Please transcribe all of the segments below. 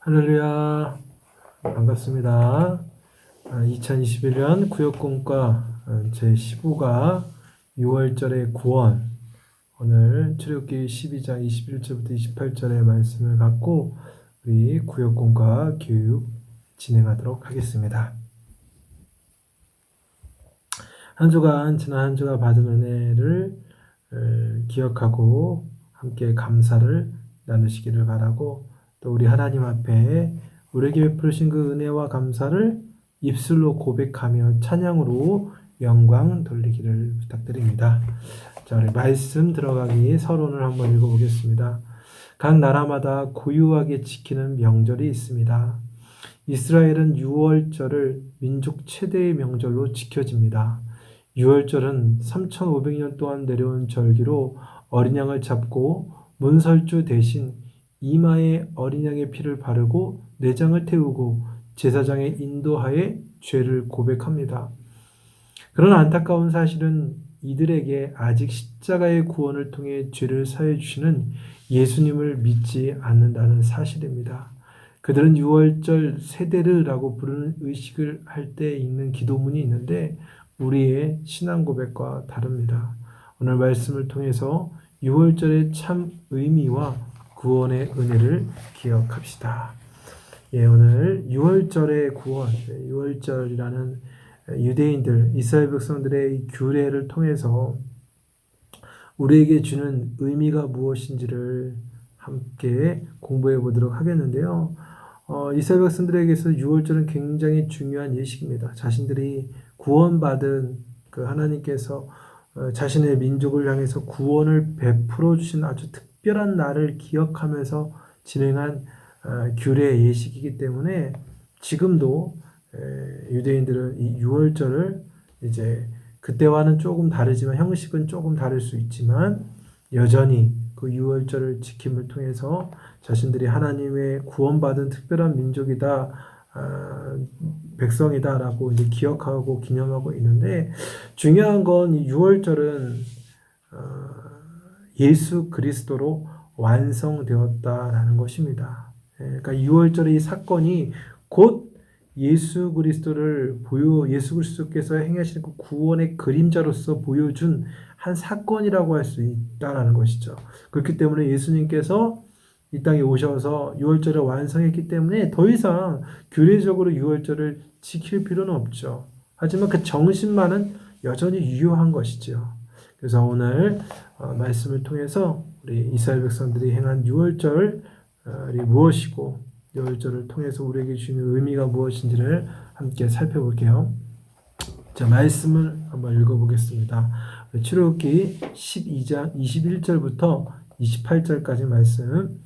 할렐루야. 반갑습니다. 2021년 구역공과 제15가 6월절의 구원, 오늘 출애굽기 12장 21절부터 28절의 말씀을 갖고 우리 구역공과 교육 진행하도록 하겠습니다. 한 주간, 지난 한 주가 받은 은혜를 기억하고 함께 감사를 나누시기를 바라고, 또 우리 하나님 앞에 우리에게 베푸신 그 은혜와 감사를 입술로 고백하며 찬양으로 영광 돌리기를 부탁드립니다. 자, 우리 말씀 들어가기 서론을 한번 읽어보겠습니다. 각 나라마다 고유하게 지키는 명절이 있습니다. 이스라엘은 6월절을 민족 최대의 명절로 지켜집니다. 6월절은 3,500년 동안 내려온 절기로 어린 양을 잡고 문설주 대신 이마에 어린 양의 피를 바르고 내장을 태우고 제사장의 인도하에 죄를 고백합니다. 그러나 안타까운 사실은 이들에게 아직 십자가의 구원을 통해 죄를 사해 주시는 예수님을 믿지 않는다는 사실입니다. 그들은 6월절 세데르라고 부르는 의식을 할 때 읽는 기도문이 있는데 우리의 신앙 고백과 다릅니다. 오늘 말씀을 통해서 6월절의 참 의미와 구원의 은혜를 기억합시다. 오늘 6월절의 구원, 6월절이라는 유대인들, 이스라엘 백성들의 규례를 통해서 우리에게 주는 의미가 무엇인지를 함께 공부해 보도록 하겠는데요. 이스라엘 백성들에게서 6월절은 굉장히 중요한 예식입니다. 자신들이 구원받은 그 하나님께서 자신의 민족을 향해서 구원을 베풀어 주신 아주 특별한 날을 기억하면서 진행한 규례 예식이기 때문에 지금도 유대인들은 이 6월절을 이제 그때와는 조금 다르지만 형식은 조금 다를 수 있지만 여전히 그 6월절을 지킴을 통해서 자신들이 하나님의 구원받은 특별한 민족이다, 백성이다라고 이제 기억하고 기념하고 있는데, 중요한 건 이 6월절은 예수 그리스도로 완성되었다라는 것입니다. 그러니까 6월절의 이 사건이 곧 예수 그리스도께서 행하시는 그 구원의 그림자로서 보여준 한 사건이라고 할 수 있다라는 것이죠. 그렇기 때문에 예수님께서 이 땅에 오셔서 6월절을 완성했기 때문에 더 이상 규례적으로 6월절을 지킬 필요는 없죠. 하지만 그 정신만은 여전히 유효한 것이죠. 그래서 오늘 말씀을 통해서 우리 이스라엘 백성들이 행한 6월절이 무엇이고 6월절을 통해서 우리에게 주는 의미가 무엇인지를 함께 살펴볼게요. 자, 말씀을 한번 읽어보겠습니다. 출애굽기 12장 21절부터 28절까지 말씀,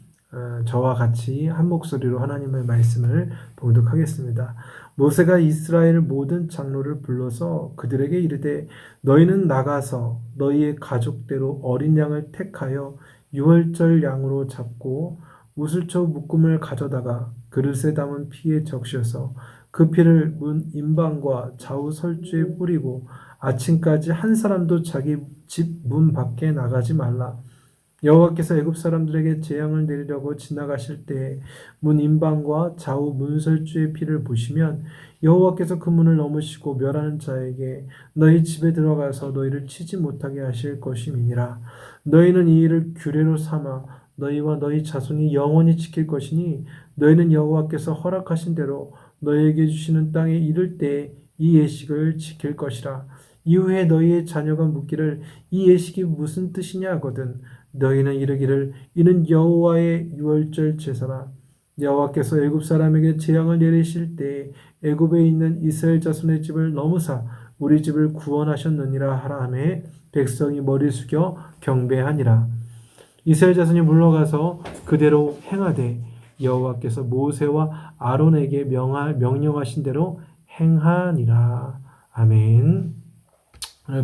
저와 같이 한 목소리로 하나님의 말씀을 봉독하겠습니다. 모세가 이스라엘 모든 장로를 불러서 그들에게 이르되 너희는 나가서 너희의 가족대로 어린 양을 택하여 6월절 양으로 잡고 우슬초 묶음을 가져다가 그릇에 담은 피에 적셔서 그 피를 문 임방과 좌우 설주에 뿌리고 아침까지 한 사람도 자기 집 문 밖에 나가지 말라. 여호와께서 애굽 사람들에게 재앙을 내리려고 지나가실 때 문 임방과 좌우 문설주의 피를 보시면 여호와께서 그 문을 넘으시고 멸하는 자에게 너희 집에 들어가서 너희를 치지 못하게 하실 것임이니라. 너희는 이 일을 규례로 삼아 너희와 너희 자손이 영원히 지킬 것이니 너희는 여호와께서 허락하신 대로 너희에게 주시는 땅에 이를 때 이 예식을 지킬 것이라. 이후에 너희의 자녀가 묻기를 이 예식이 무슨 뜻이냐 하거든 너희는 이르기를 이는 여호와의 6월절 제사라. 여호와께서 애굽 사람에게 재앙을 내리실 때 애굽에 있는 이스라엘 자손의 집을 넘으사 우리 집을 구원하셨느니라 하라 하매 백성이 머리 숙여 경배하니라. 이스라엘 자손이 물러가서 그대로 행하되 여호와께서 모세와 아론에게 명령하신 대로 행하니라. 아멘.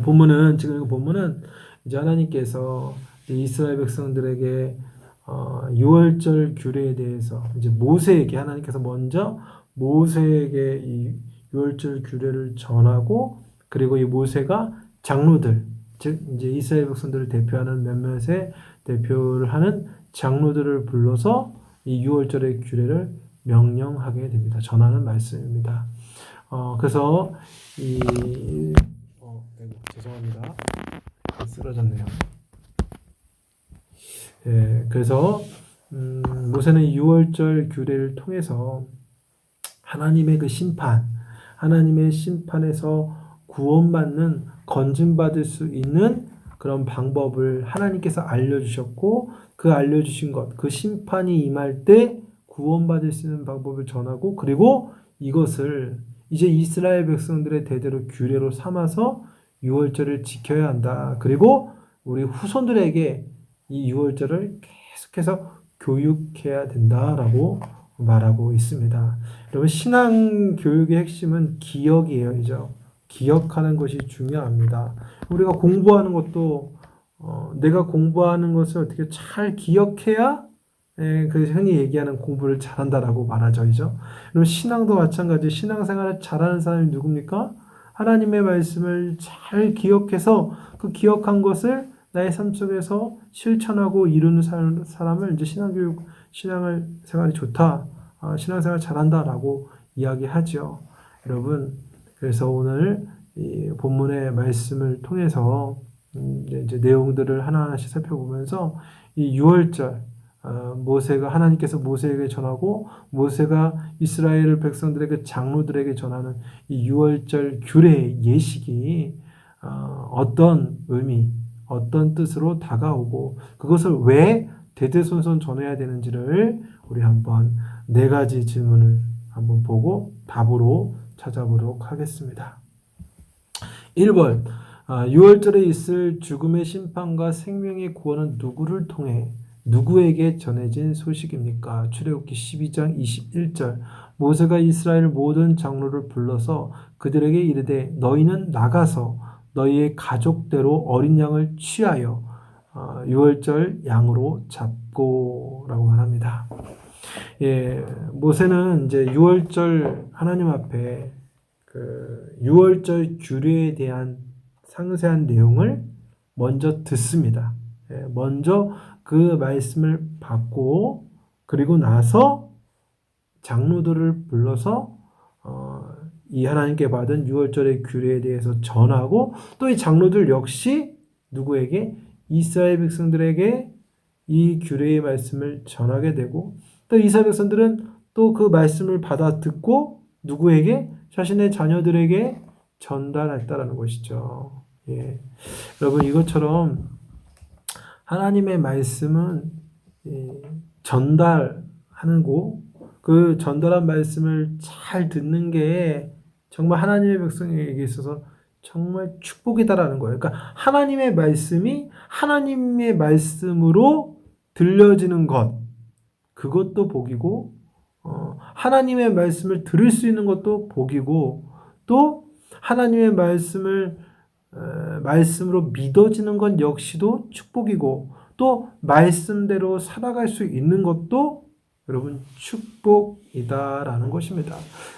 본문은 지금 본문은 이제 하나님께서 이스라엘 백성들에게 6월절 규례에 대해서 이제 모세에게 하나님께서 먼저 모세에게 이 6월절 규례를 전하고, 그리고 이 모세가 장로들, 즉 이제 이스라엘 백성들을 대표하는 몇몇의 대표를 하는 장로들을 불러서 이 6월절의 규례를 명령하게 됩니다. 전하는 말씀입니다. 그래서 죄송합니다. 쓰러졌네요. 그래서 모세는 6월절 규례를 통해서 하나님의 그 심판, 하나님의 심판에서 구원받는, 건짐받을 수 있는 그런 방법을 하나님께서 알려주셨고, 그 알려주신 것, 그 심판이 임할 때 구원받을 수 있는 방법을 전하고, 그리고 이것을 이제 이스라엘 백성들의 대대로 규례로 삼아서 6월절을 지켜야 한다. 그리고 우리 후손들에게 이 6월절을 계속해서 교육해야 된다라고 말하고 있습니다. 여러분, 신앙 교육의 핵심은 기억이에요. 그죠? 기억하는 것이 중요합니다. 우리가 공부하는 것도 내가 공부하는 것을 어떻게 잘 기억해야 그래서 흔히 얘기하는 공부를 잘한다라고 말하죠. 그죠? 그럼 신앙도 마찬가지. 신앙생활을 잘하는 사람이 누굽니까? 하나님의 말씀을 잘 기억해서 그 기억한 것을 나의 삶 속에서 실천하고 이루는 사람을 이제 신앙을 생활이 좋다, 신앙생활 잘한다라고 이야기하죠. 여러분, 그래서 오늘 이 본문의 말씀을 통해서 이제 내용들을 하나하나씩 살펴보면서 이 6월절 하나님께서 모세에게 전하고 모세가 이스라엘 백성들에게 장로들에게 전하는 이 6월절 규례의 예식이 어떤 의미, 어떤 뜻으로 다가오고 그것을 왜 대대손손 전해야 되는지를 우리 한번 4가지 질문을 한번 보고 답으로 찾아보도록 하겠습니다. 1번, 6월절에 있을 죽음의 심판과 생명의 구원은 누구를 통해 누구에게 전해진 소식입니까? 출애굽기 12장 21절, 모세가 이스라엘 모든 장로를 불러서 그들에게 이르되 너희는 나가서 너희의 가족대로 어린 양을 취하여 6월절 양으로 잡고 라고 말합니다. 모세는 이제 6월절 하나님 앞에 그 6월절 규례에 대한 상세한 내용을 먼저 듣습니다. 먼저 그 말씀을 받고 그리고 나서 장로들을 불러서 이 하나님께 받은 6월절의 규례에 대해서 전하고 또 이 장로들 역시 누구에게? 이스라엘 백성들에게 이 규례의 말씀을 전하게 되고 또 이스라엘 백성들은 또 그 말씀을 받아 듣고 누구에게? 자신의 자녀들에게 전달했다라는 것이죠. 여러분, 이것처럼 하나님의 말씀은 전달하는 거, 그 전달한 말씀을 잘 듣는 게 정말 하나님의 백성에게 있어서 정말 축복이다라는 거예요. 그러니까 하나님의 말씀이 하나님의 말씀으로 들려지는 것, 그것도 복이고 하나님의 말씀을 들을 수 있는 것도 복이고 또 하나님의 말씀으로 믿어지는 것 역시도 축복이고 또 말씀대로 살아갈 수 있는 것도 여러분 축복이다라는 것입니다.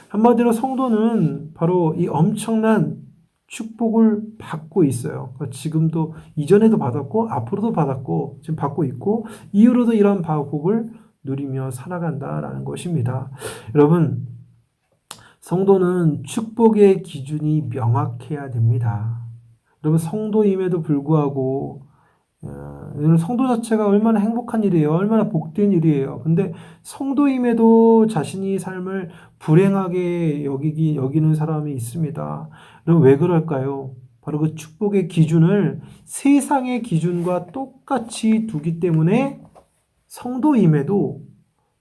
한마디로 성도는 바로 이 엄청난 축복을 받고 있어요. 지금도 이전에도 받았고 앞으로도 받았고 지금 받고 있고 이후로도 이런 복을 누리며 살아간다라는 것입니다. 여러분, 성도는 축복의 기준이 명확해야 됩니다. 여러분, 성도임에도 불구하고 성도 자체가 얼마나 행복한 일이에요. 얼마나 복된 일이에요. 근데 성도임에도 자신이 삶을 불행하게 여기는 사람이 있습니다. 여러분, 왜 그럴까요? 바로 그 축복의 기준을 세상의 기준과 똑같이 두기 때문에 성도임에도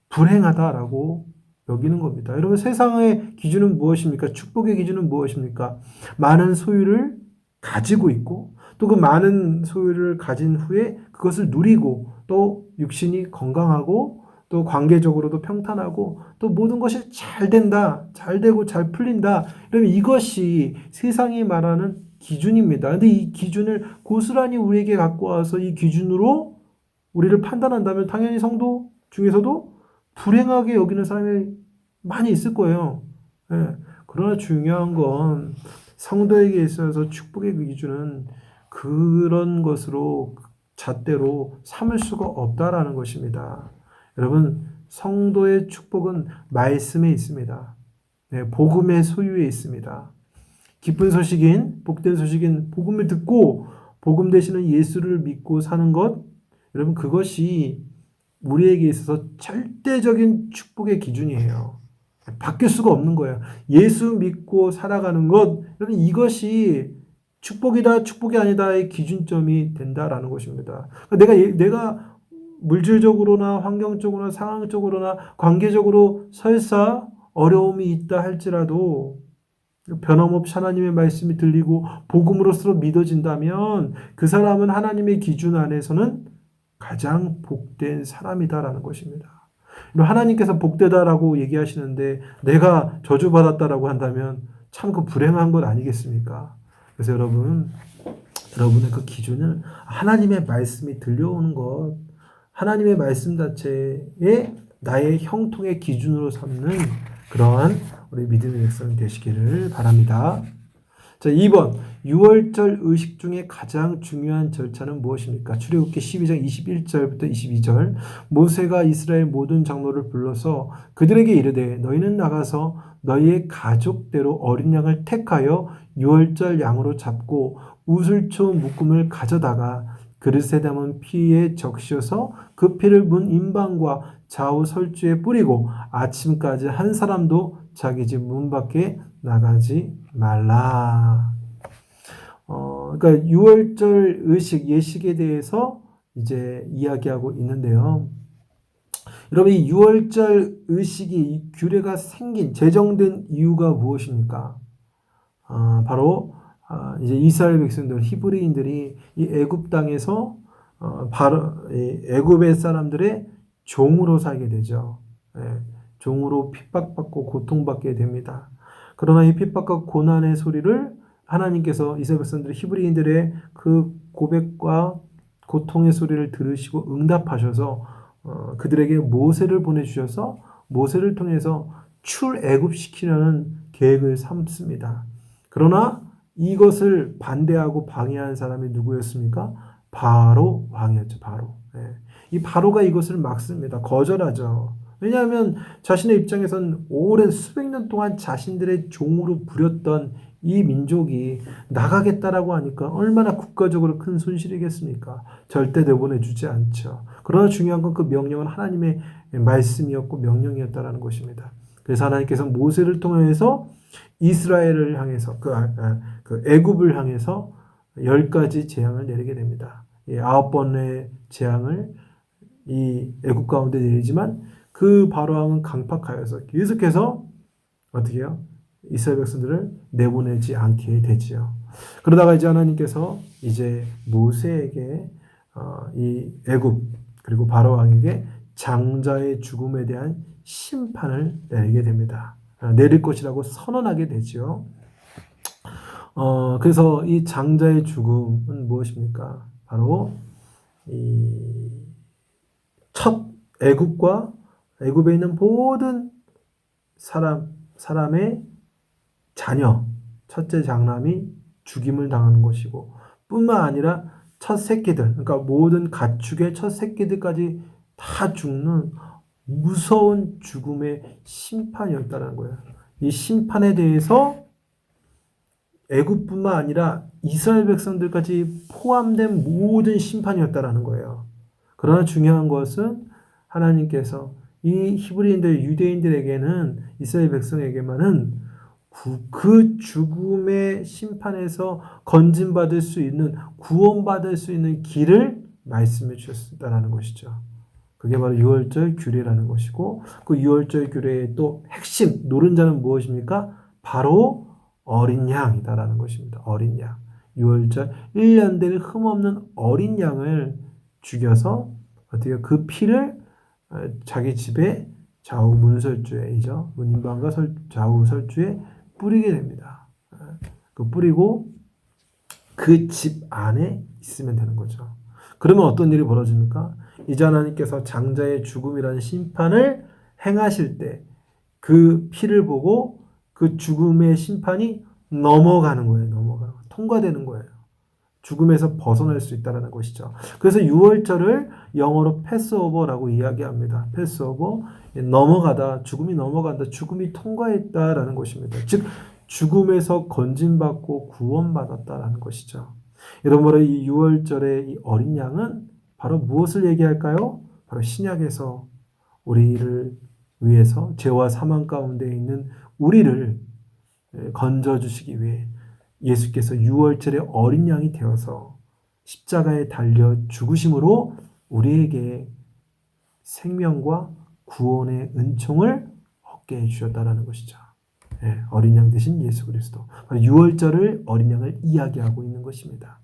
불행하다라고 여기는 겁니다. 여러분, 세상의 기준은 무엇입니까? 축복의 기준은 무엇입니까? 많은 소유를 가지고 있고 또 그 많은 소유를 가진 후에 그것을 누리고 또 육신이 건강하고 또 관계적으로도 평탄하고 또 모든 것이 잘 된다, 잘 되고 잘 풀린다. 그러면 이것이 세상이 말하는 기준입니다. 근데 이 기준을 고스란히 우리에게 갖고 와서 이 기준으로 우리를 판단한다면 당연히 성도 중에서도 불행하게 여기는 사람이 많이 있을 거예요. 그러나 중요한 건 성도에게 있어서 축복의 그 기준은 그런 것으로 잣대로 삼을 수가 없다라는 것입니다. 여러분, 성도의 축복은 말씀에 있습니다. 네, 복음의 소유에 있습니다. 기쁜 소식인, 복된 소식인 복음을 듣고 복음 되시는 예수를 믿고 사는 것, 여러분 그것이 우리에게 있어서 절대적인 축복의 기준이에요. 바뀔 수가 없는 거예요. 예수 믿고 살아가는 것, 여러분 이것이 축복이다, 축복이 아니다의 기준점이 된다라는 것입니다. 내가 물질적으로나 환경적으로나 상황적으로나 관계적으로 설사 어려움이 있다 할지라도 변함없이 하나님의 말씀이 들리고 복음으로서 믿어진다면 그 사람은 하나님의 기준 안에서는 가장 복된 사람이다라는 것입니다. 하나님께서 복되다라고 얘기하시는데 내가 저주받았다라고 한다면 참 그 불행한 것 아니겠습니까? 그래서 여러분의 그 기준을 하나님의 말씀이 들려오는 것, 하나님의 말씀 자체에 나의 형통의 기준으로 삼는 그러한 우리 믿음의 백성 되시기를 바랍니다. 자, 2번. 유월절 의식 중에 가장 중요한 절차는 무엇입니까? 출애굽기 12장 21절부터 22절. 모세가 이스라엘 모든 장로를 불러서 그들에게 이르되 너희는 나가서 너희의 가족대로 어린 양을 택하여 유월절 양으로 잡고 우슬초 묶음을 가져다가 그릇에 담은 피에 적셔서 그 피를 문 임방과 좌우 설주에 뿌리고 아침까지 한 사람도 자기 집 문 밖에 나가지 말라. 그러니까 유월절 의식, 예식에 대해서 이제 이야기하고 있는데요. 여러분, 이 유월절 의식이 이 규례가 제정된 이유가 무엇입니까? 바로 이제 이스라엘 백성들, 히브리인들이 이 애굽 땅에서 바로 애굽의 사람들의 종으로 살게 되죠. 종으로 핍박받고 고통받게 됩니다. 그러나 이 핍박과 고난의 소리를 하나님께서 이스라엘 백성들 히브리인들의 그 고백과 고통의 소리를 들으시고 응답하셔서 그들에게 모세를 보내주셔서 모세를 통해서 출애굽시키려는 계획을 삼습니다. 그러나 이것을 반대하고 방해한 사람이 누구였습니까? 바로 왕이었죠. 바로. 이 바로가 이것을 막습니다. 거절하죠. 왜냐하면 자신의 입장에선 오랜 수백 년 동안 자신들의 종으로 부렸던 이 민족이 나가겠다라고 하니까 얼마나 국가적으로 큰 손실이겠습니까? 절대 내보내주지 않죠. 그러나 중요한 건 그 명령은 하나님의 말씀이었고 명령이었다라는 것입니다. 그래서 하나님께서 모세를 통해서 이스라엘을 향해서 그 애굽을 향해서 10가지 재앙을 내리게 됩니다. 9번의 재앙을 이 애굽 가운데 내리지만 그 바로 왕은 강팍하여서 계속해서 어떻게 해요? 이스라엘 백성들을 내보내지 않게 되지요. 그러다가 이제 하나님께서 이제 모세에게 이 애굽 그리고 바로 왕에게 장자의 죽음에 대한 심판을 내리게 됩니다. 내릴 것이라고 선언하게 되지요. 그래서 이 장자의 죽음은 무엇입니까? 바로 이 첫 애굽에 있는 모든 사람의 자녀, 첫째 장남이 죽임을 당하는 것이고, 뿐만 아니라 첫 새끼들, 그러니까 모든 가축의 첫 새끼들까지 다 죽는 무서운 죽음의 심판이었다는 거예요. 이 심판에 대해서 애굽뿐만 아니라 이스라엘 백성들까지 포함된 모든 심판이었다라는 거예요. 그러나 중요한 것은 하나님께서 이 히브리인들, 유대인들에게는 이스라엘 백성에게만은 그 죽음의 심판에서 건진받을 수 있는, 구원받을 수 있는 길을 말씀해 주셨다는 것이죠. 그게 바로 유월절 규례라는 것이고, 그 유월절 규례의 또 핵심, 노른자는 무엇입니까? 바로 어린 양이다라는 것입니다. 어린 양. 유월절 1년 된 흠없는 어린 양을 죽여서 어떻게 그 피를 자기 집에 좌우 문설주에이죠. 문인방과 좌우 설주에 뿌리게 됩니다. 그 뿌리고 그 집 안에 있으면 되는 거죠. 그러면 어떤 일이 벌어집니까? 이제 하나님께서 장자의 죽음이라는 심판을 행하실 때 그 피를 보고 그 죽음의 심판이 넘어가는 거예요. 통과되는 거예요. 죽음에서 벗어날 수 있다는 것이죠. 그래서 유월절을 영어로 패스오버라고 이야기합니다. 패스오버, 넘어가다, 죽음이 넘어간다, 죽음이 통과했다라는 것입니다. 즉 죽음에서 건진받고 구원받았다라는 것이죠. 여러분, 바로 이 유월절의 이 어린 양은 바로 무엇을 얘기할까요? 바로 신약에서 우리를 위해서 죄와 사망 가운데 있는 우리를 건져주시기 위해 예수께서 유월절의 어린 양이 되어서 십자가에 달려 죽으심으로 우리에게 생명과 구원의 은총을 얻게 해주셨다는 것이죠. 어린 양 대신 예수 그리스도. 유월절을 어린 양을 이야기하고 있는 것입니다.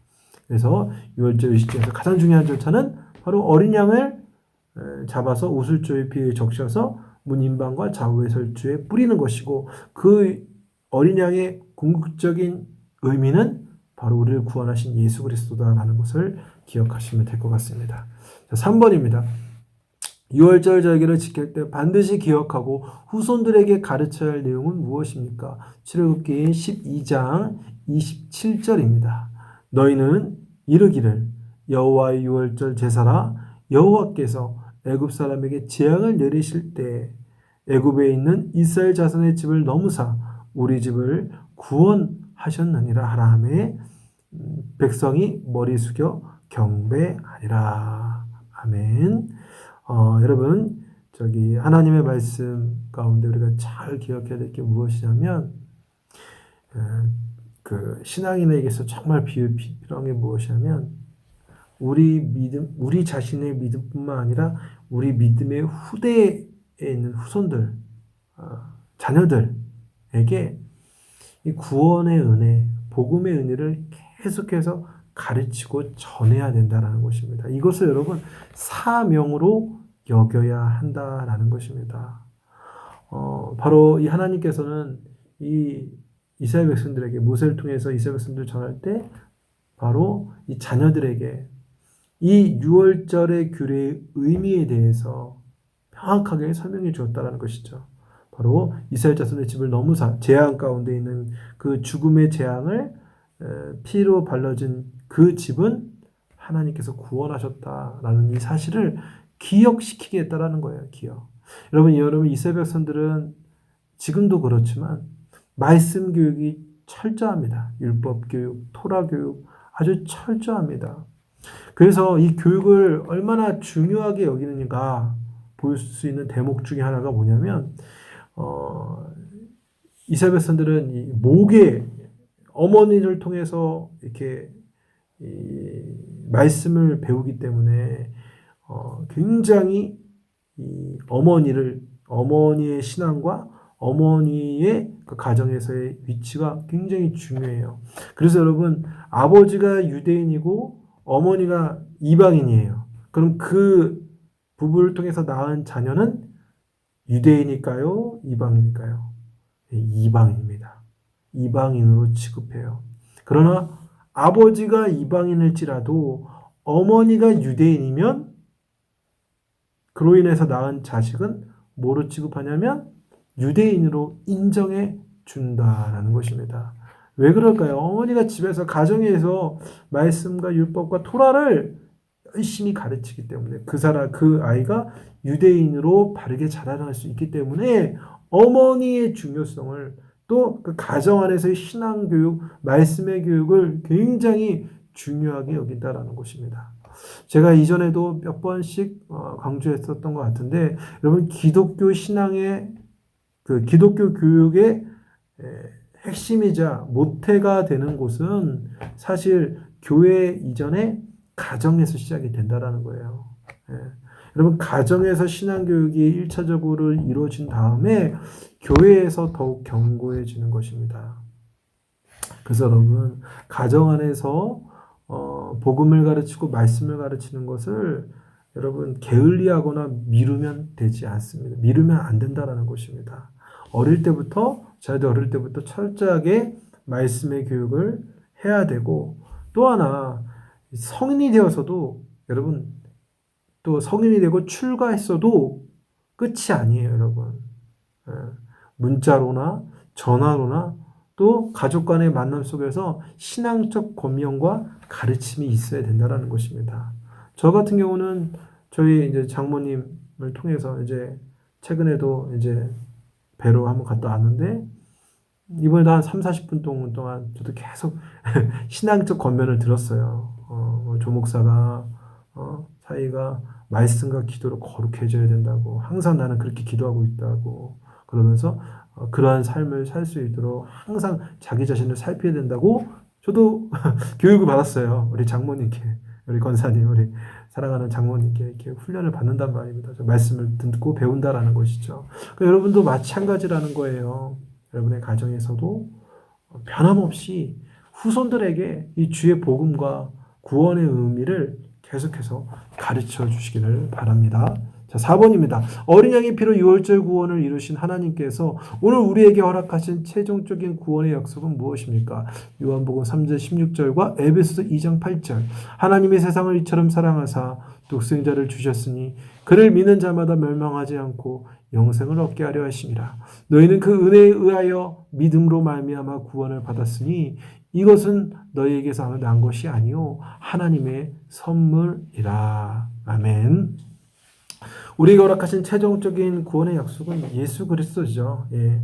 그래서 유월절 의식주에서 가장 중요한 절차는 바로 어린 양을 잡아서 오술조의 피에 적셔서 문인방과 좌우의 설주에 뿌리는 것이고, 그 어린 양의 궁극적인 의미는 바로 우리를 구원하신 예수 그리스도다라는 것을 기억하시면 될 것 같습니다. 자, 3번입니다. 유월절 절기를 지킬 때 반드시 기억하고 후손들에게 가르쳐야 할 내용은 무엇입니까? 출애굽기 12장 27절입니다. 너희는 이르기를 여호와의 유월절 제사라, 여호와께서 애굽 사람에게 재앙을 내리실 때 애굽에 있는 이스라엘 자손의 집을 넘으사 우리 집을 구원하셨느니라 하라 하매 백성이 머리 숙여 경배하리라. 아멘. 여러분, 하나님의 말씀 가운데 우리가 잘 기억해야 될 게 무엇이냐면, 그 신앙인에게서 정말 필요한 게 무엇이냐면, 우리 자신의 믿음뿐만 아니라 우리 믿음의 후대에 있는 후손들, 자녀들에게 이 구원의 은혜, 복음의 은혜를 계속해서 가르치고 전해야 된다는 것입니다. 이것을 여러분 사명으로 여겨야 한다라는 것입니다. 바로 이 하나님께서는 이 이스라엘 백성들에게 모세를 통해서 이스라엘 백성들을 전할 때 바로 이 자녀들에게 이 유월절의 규례의 의미에 대해서 명확하게 설명해 주었다는 것이죠. 바로 이스라엘 자손의 집을 넘으사 재앙 가운데 있는 그 죽음의 재앙을 피로 발라진 그 집은 하나님께서 구원하셨다라는 이 사실을 기억시키겠다라는 거예요. 기억. 여러분 이스라엘 백성들은 지금도 그렇지만 말씀 교육이 철저합니다. 율법 교육, 토라 교육 아주 철저합니다. 그래서 이 교육을 얼마나 중요하게 여기는가 볼 수 있는 대목 중에 하나가 뭐냐면, 이스라엘 백성들은 이 목에 어머니를 통해서 이렇게 이 말씀을 배우기 때문에 굉장히 이 어머니의 신앙과 어머니의 그 가정에서의 위치가 굉장히 중요해요. 그래서 여러분, 아버지가 유대인이고 어머니가 이방인이에요. 그럼 그 부부를 통해서 낳은 자녀는 유대인일까요? 이방인일까요? 이방인입니다. 이방인으로 취급해요. 그러나 아버지가 이방인일지라도 어머니가 유대인이면 그로 인해서 낳은 자식은 뭐로 취급하냐면 유대인으로 인정해 준다라는 것입니다. 왜 그럴까요? 어머니가 집에서 가정에서 말씀과 율법과 토라를 열심히 가르치기 때문에 그 아이가 유대인으로 바르게 자라날 수 있기 때문에 어머니의 중요성을 또 그 가정 안에서의 신앙 교육, 말씀의 교육을 굉장히 중요하게 여긴다라는 것입니다. 제가 이전에도 몇 번씩 강조했었던 것 같은데, 여러분 기독교 신앙의 그 기독교 교육의 핵심이자 모태가 되는 곳은 사실 교회 이전에 가정에서 시작이 된다라는 거예요. 여러분, 가정에서 신앙교육이 1차적으로 이루어진 다음에 교회에서 더욱 견고해지는 것입니다. 그래서 여러분, 가정 안에서 복음을 가르치고 말씀을 가르치는 것을 여러분 게을리하거나 미루면 되지 않습니다. 미루면 안 된다라는 것입니다. 저희도 어릴 때부터 철저하게 말씀의 교육을 해야 되고, 또 하나 성인이 되어서도 여러분, 또 성인이 되고 출가했어도 끝이 아니에요, 여러분. 문자로나 전화로나 또 가족 간의 만남 속에서 신앙적 권면과 가르침이 있어야 된다는 것입니다. 저 같은 경우는 저희 이제 장모님을 통해서 이제 최근에도 이제 배로 한번 갔다 왔는데 이번에도 한 3, 40분 동안 저도 계속 신앙적 권면을 들었어요. 조 목사가 사이가 말씀과 기도로 거룩해져야 된다고 항상 나는 그렇게 기도하고 있다고 그러면서 그러한 삶을 살 수 있도록 항상 자기 자신을 살펴야 된다고 저도 교육을 받았어요. 우리 장모님께, 우리 권사님, 우리 사랑하는 장모님께 이렇게 훈련을 받는단 말입니다. 말씀을 듣고 배운다라는 것이죠. 그러니까 여러분도 마찬가지라는 거예요. 여러분의 가정에서도 변함없이 후손들에게 이 주의 복음과 구원의 의미를 계속해서 가르쳐 주시기를 바랍니다. 자, 4번입니다. 어린 양의 피로 유월절 구원을 이루신 하나님께서 오늘 우리에게 허락하신 최종적인 구원의 약속은 무엇입니까? 요한복음 3장 16절과 에베소서 2장 8절. 하나님이 세상을 이처럼 사랑하사 독생자를 주셨으니 그를 믿는 자마다 멸망하지 않고 영생을 얻게 하려 하심이라. 너희는 그 은혜에 의하여 믿음으로 말미암아 구원을 받았으니 이것은 너희에게서 난 것이 아니요 하나님의 선물이라. 아멘. 우리에게 허락하신 최종적인 구원의 약속은 예수 그리스도죠. 예.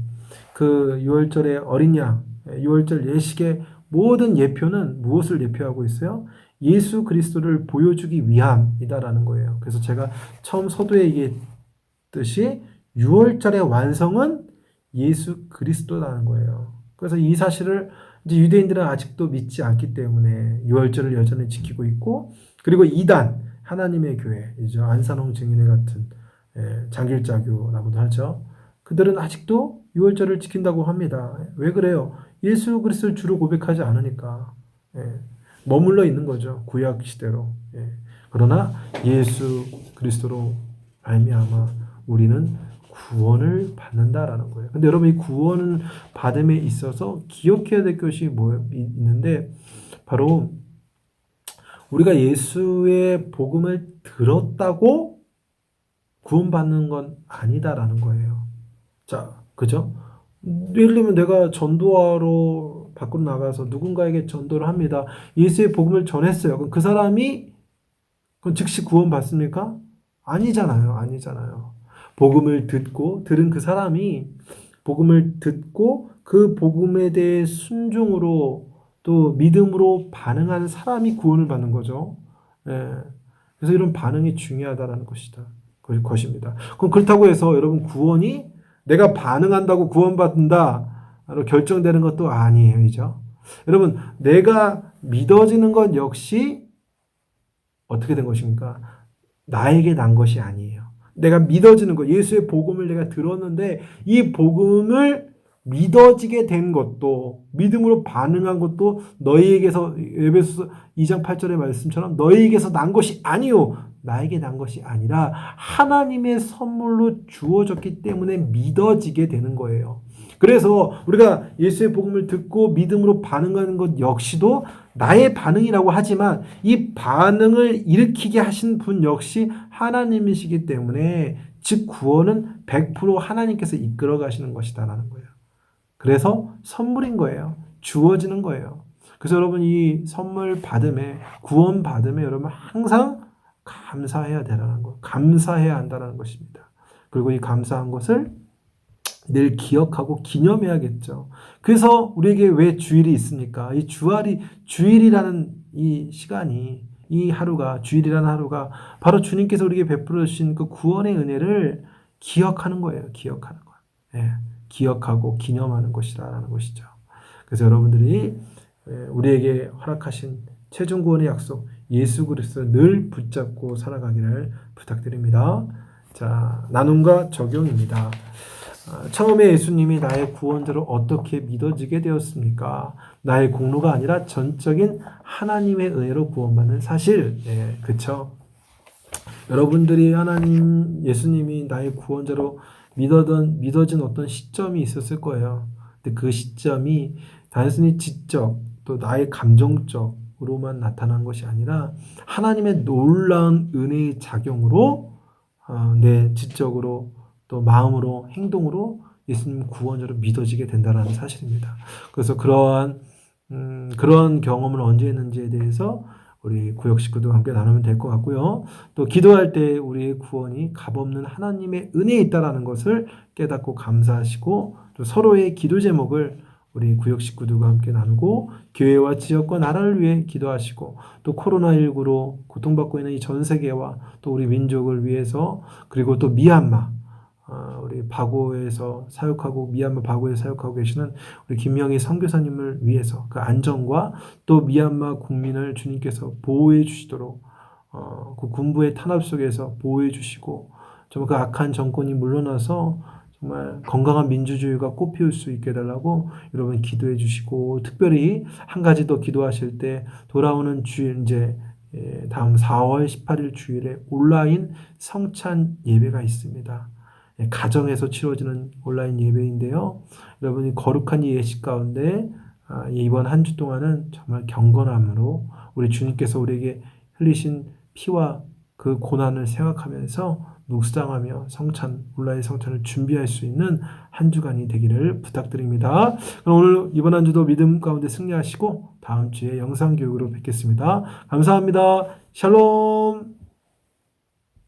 그 유월절의 어린 양, 유월절 예식의 모든 예표는 무엇을 예표하고 있어요? 예수 그리스도를 보여주기 위함이다라는 거예요. 그래서 제가 처음 서두에 얘기했듯이 유월절의 완성은 예수 그리스도라는 거예요. 그래서 이 사실을 이제 유대인들은 아직도 믿지 않기 때문에 유월절을 여전히 지키고 있고, 그리고 이단 하나님의 교회이죠. 안산홍 증인회 같은 장길자교라고도 하죠. 그들은 아직도 유월절을 지킨다고 합니다. 왜 그래요? 예수 그리스도를 주로 고백하지 않으니까. 머물러 있는 거죠. 구약 시대로. 그러나 예수 그리스도로 말미암아 우리는 구원을 받는다라는 거예요. 근데 여러분 이 구원을 받음에 있어서 기억해야 될 것이 있는데 바로 우리가 예수의 복음을 들었다고 구원받는 건 아니다라는 거예요. 자, 그죠? 예를 들면 내가 전도하러 밖으로 나가서 누군가에게 전도를 합니다. 예수의 복음을 전했어요. 그럼 그 사람이 그럼 즉시 구원받습니까? 아니잖아요. 복음을 들은 그 사람이 복음을 듣고 그 복음에 대해 순종으로 또 믿음으로 반응하는 사람이 구원을 받는 거죠. 그래서 이런 반응이 중요하다는 것입니다. 그럼 그렇다고 해서 여러분 구원이 내가 반응한다고 구원받는다로 결정되는 것도 아니에요. 이죠? 여러분 내가 믿어지는 것 역시 어떻게 된 것입니까? 나에게 난 것이 아니에요. 내가 믿어지는 것, 예수의 복음을 내가 들었는데 이 복음을 믿어지게 된 것도 믿음으로 반응한 것도 너희에게서 에베소서 2장 8절의 말씀처럼 너희에게서 난 것이 아니요 나에게 난 것이 아니라 하나님의 선물로 주어졌기 때문에 믿어지게 되는 거예요. 그래서 우리가 예수의 복음을 듣고 믿음으로 반응하는 것 역시도 나의 반응이라고 하지만 이 반응을 일으키게 하신 분 역시 하나님이시기 때문에 즉 구원은 100% 하나님께서 이끌어 가시는 것이다라는 거예요. 그래서 선물인 거예요. 주어지는 거예요. 그래서 여러분 이 선물 받음에 구원 받음에 여러분 항상 감사해야 되라는 거. 감사해야 한다는 것입니다. 그리고 이 감사한 것을 늘 기억하고 기념해야겠죠. 그래서 우리에게 왜 주일이 있습니까? 이 주일이라는 이 시간이 이 하루가 주일이라는 하루가 바로 주님께서 우리에게 베풀어 주신 그 구원의 은혜를 기억하는 거예요. 기억하는 거. 기억하고 기념하는 것이라는 것이죠. 그래서 여러분들이 우리에게 허락하신 최종 구원의 약속 예수 그리스도를 늘 붙잡고 살아가기를 부탁드립니다. 자, 나눔과 적용입니다. 처음에 예수님이 나의 구원자로 어떻게 믿어지게 되었습니까? 나의 공로가 아니라 전적인 하나님의 은혜로 구원받는 사실. 그쵸? 여러분들이 예수님이 나의 구원자로 믿어진 어떤 시점이 있었을 거예요. 근데 그 시점이 단순히 지적, 또 나의 감정적으로만 나타난 것이 아니라 하나님의 놀라운 은혜의 작용으로 내 지적으로 또 마음으로 행동으로 예수님 구원자로 믿어지게 된다는 사실입니다. 그래서 그러한 그런 경험을 언제 했는지에 대해서 우리 구역 식구들과 함께 나누면 될 것 같고요. 또 기도할 때 우리의 구원이 값없는 하나님의 은혜에 있다라는 것을 깨닫고 감사하시고 또 서로의 기도 제목을 우리 구역 식구들과 함께 나누고 교회와 지역과 나라를 위해 기도하시고 또 코로나19로 고통받고 있는 이 전 세계와 또 우리 민족을 위해서 그리고 또 미얀마 우리 바고에서 사역하고 미얀마 바고에서 사역하고 계시는 우리 김명희 선교사님을 위해서 그 안전과 또 미얀마 국민을 주님께서 보호해 주시도록 그 군부의 탄압 속에서 보호해 주시고 정말 그 악한 정권이 물러나서 정말 건강한 민주주의가 꽃피울 수 있게 해달라고 여러분 기도해 주시고 특별히 한 가지 더 기도하실 때 돌아오는 주일 이제 다음 4월 18일 주일에 온라인 성찬 예배가 있습니다. 가정에서 치러지는 온라인 예배인데요. 여러분이 거룩한 이 예식 가운데 이번 한 주 동안은 정말 경건함으로 우리 주님께서 우리에게 흘리신 피와 그 고난을 생각하면서 묵상하며 온라인 성찬을 준비할 수 있는 한 주간이 되기를 부탁드립니다. 그럼 오늘 이번 한 주도 믿음 가운데 승리하시고 다음 주에 영상 교육으로 뵙겠습니다. 감사합니다. 샬롬.